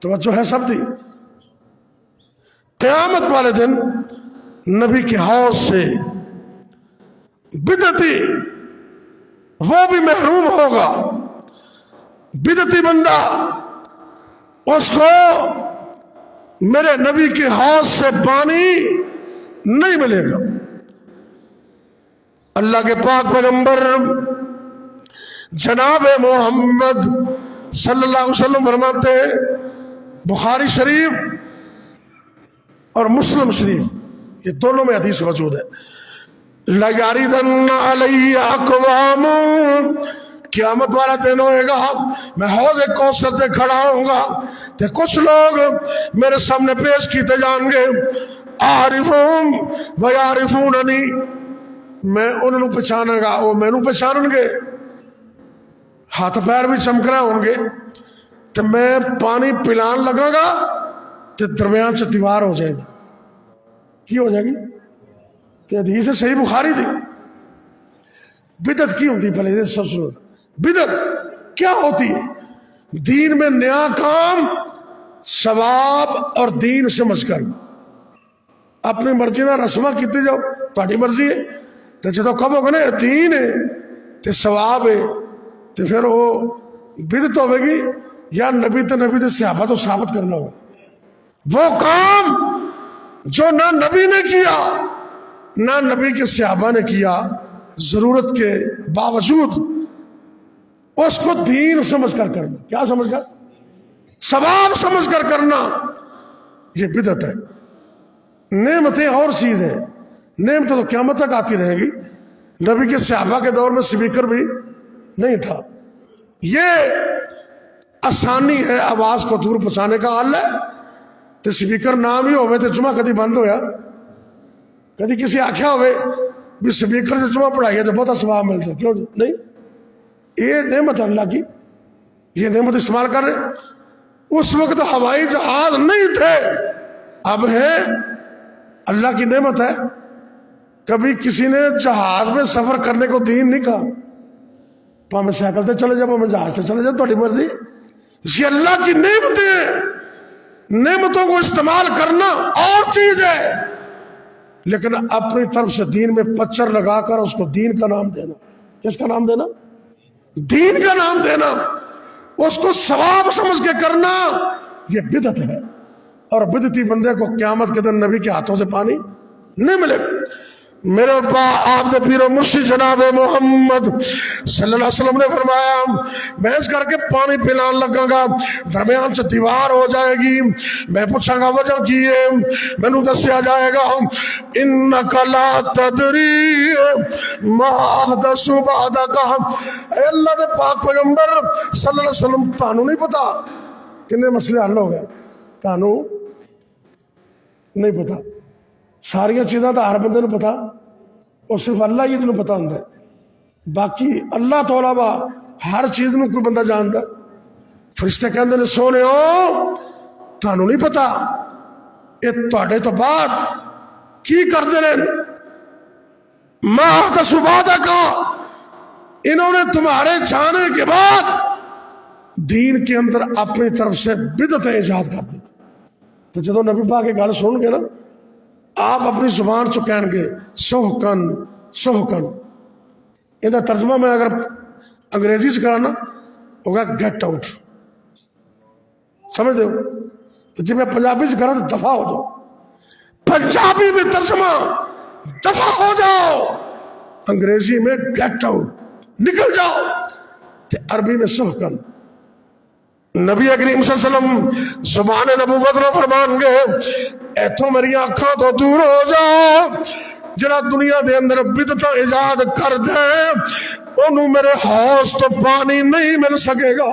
توجہ ہے سب دی؟ قیامت والے دن نبی کے حوض سے بدعتی وہ بھی محروم ہوگا. بدعتی بندہ اس کو میرے نبی کے حوض سے پانی نہیں ملے گا. اللہ کے پاک پیغمبر جناب محمد صلی اللہ علیہ وسلم فرماتے ہیں، بخاری شریف اور مسلم شریف یہ دونوں میں حدیث موجود ہے، لَيَرِدَنَّ عَلَيَّ أَقْوَامٌ، قیامت والا دن ہوئے گا میں حوض کوثر سے کھڑا ہوں گا تو کچھ لوگ میرے سامنے پیش کیتے جان گے، عارفون ویعرفوننی، میں انہوں پہچانا گا وہ میں پہچانن گے، ہاتھ پیر بھی چمکنا ہوں گے، تو میں پانی پلان لگا گا تو درمیان سے دیوار ہو جائے گی. کی ہو جائے گی؟ تو حدیث صحیح بخاری تھی. بدعت کی ہوتی پہلے سب سنو، بدعت کیا ہوتی ہے؟ دین میں نیا کام ثواب اور دین سمجھ کر اپنی مرضی نہ رسمہ کیتے جاؤ، تہاڈی مرضی ہے. تو جدو کہو گے نا دین ہے تو ثواب ہے تو پھر وہ بدعت ہوے گی، یا نبی تے صحابہ تو ثابت کرنا ہوگا. وہ کام جو نہ نبی نے کیا نہ نبی کے صحابہ نے کیا، ضرورت کے باوجود اس کو دین سمجھ کر کرنا. کیا سمجھ کر؟ ثواب سمجھ کر کرنا، یہ بدعت ہے. نعمتیں اور چیز ہیں، نعمتیں تو قیامت تک آتی رہے گی. نبی کے صحابہ کے دور میں سپیکر بھی نہیں تھا. یہ آسانی ہے آواز کو دور پہنچانے کا حل ہے. تو سپیکر نام ہی ہوئے تو جمعہ کدی بند ہویا؟ کدی کسی آخیا ہوئے بھی سپیکر سے جمعہ پڑھائیے تو بہت ثواب ملتا ہے؟ کیوں نہیں؟ یہ نعمت اللہ کی، یہ نعمت استعمال کر رہے. اس وقت ہوائی جہاز نہیں تھے، اب ہے، اللہ کی نعمت ہے. کبھی کسی نے جہاز میں سفر کرنے کو دین نہیں کہا، پاں میں سائیکل سے چلے جاؤ، پاں میں جہاز سے چلے جاؤ، تھوڑی مرضی. یہ اللہ کی نعمتیں، نعمتوں کو استعمال کرنا اور چیز ہے، لیکن اپنی طرف سے دین میں پچر لگا کر اس کو دین کا نام دینا. کس کا نام دینا؟ دین کا نام دینا. اس کو ثواب سمجھ کے کرنا، یہ بدعت ہے. اور بدعتی بندے کو قیامت کے دن نبی کے ہاتھوں سے پانی نہیں ملے. میرے ابا آپ دے پیر و مرشد جناب محمد صلی اللہ علیہ وسلم نے فرمایا، میں اس کر کے پانی پلان لگا گا، درمیان سے دیوار ہو جائے گی. میں پوچھاں گا وجہ کی ہے، میں نو دسیا جائے گا، انک لا تدری ما احدث بعدک. اے اللہ دے پاک پیغمبر صلی اللہ علیہ وسلم، تانوں نہیں پتا کنے مسئلے حل ہو گئے، تانوں نہیں پتا. ساری چیزاں تو ہر بندے نو پتا، اور صرف اللہ ہی نو پتا ہوندا ہے. باقی اللہ تو علاوہ ہر چیز نو کوئی بندہ جاندا. فرشتے کہندے نے سونےو تانوں نہیں پتا یہ تواڈے تو بعد کی کردے رہن، ما احدث بعدک، انہوں نے تمہارے جانے کے بعد دین کے اندر اپنی طرف سے بدعتیں ایجاد کر دی. تو جدو نبی پاک کی گل سن گے نا، آپ اپنی زبان چو کہیں گے سحقن سحقن. یہ ترجمہ میں اگر انگریزی سے کرانا ہوگا گیٹ آؤٹ، سمجھ دے ہو؟ تو جب میں پنجابی سے کرا تو دفع ہو جاؤ. پنجابی میں ترجمہ دفع ہو جاؤ، انگریزی میں گیٹ آؤٹ، نکل جاؤ. تو عربی میں سحقن. نبی کریم صلی اللہ علیہ وسلم زبان نبوت نہ فرمان گے، ایتھوں میری آنکھاں تو دور ہو جاؤ، جڑا دنیا دے اندر بدعت ایجاد کر دے انہوں میرے حوض تو پانی نہیں مل سکے گا.